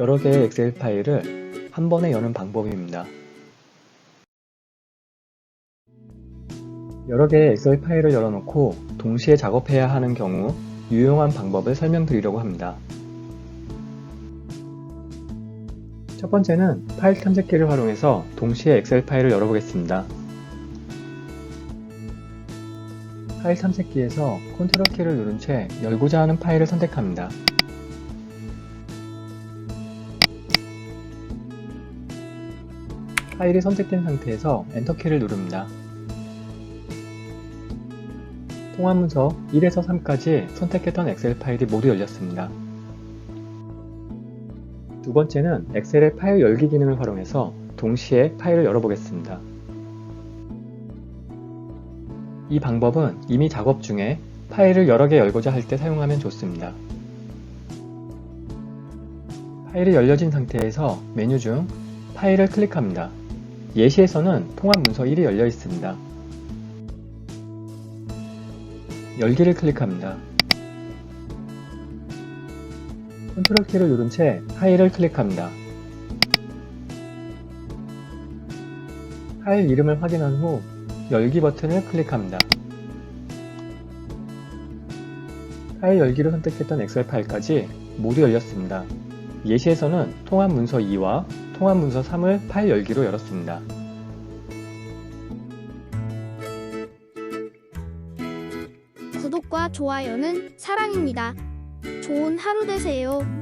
여러 개의 엑셀 파일을 한 번에 여는 방법입니다. 여러 개의 엑셀 파일을 열어놓고 동시에 작업해야 하는 경우 유용한 방법을 설명드리려고 합니다. 첫 번째는 파일 탐색기를 활용해서 동시에 엑셀 파일을 열어보겠습니다. 파일 탐색기에서 컨트롤 키를 누른 채 열고자 하는 파일을 선택합니다. 파일이 선택된 상태에서 엔터 키를 누릅니다. 통합문서 1에서 3까지 선택했던 엑셀 파일이 모두 열렸습니다. 두 번째는 엑셀의 파일 열기 기능을 활용해서 동시에 파일을 열어보겠습니다. 이 방법은 이미 작업 중에 파일을 여러 개 열고자 할 때 사용하면 좋습니다. 파일이 열려진 상태에서 메뉴 중 파일을 클릭합니다. 예시에서는 통합문서 1이 열려 있습니다. 열기를 클릭합니다. 컨트롤 키를 누른 채 파일을 클릭합니다. 파일 이름을 확인한 후 열기 버튼을 클릭합니다. 파일 열기로 선택했던 엑셀 파일까지 모두 열렸습니다. 예시에서는 통합문서 2와 통합문서 3을 파일 열기로 열었습니다. 구독과 좋아요는 사랑입니다. 좋은 하루 되세요.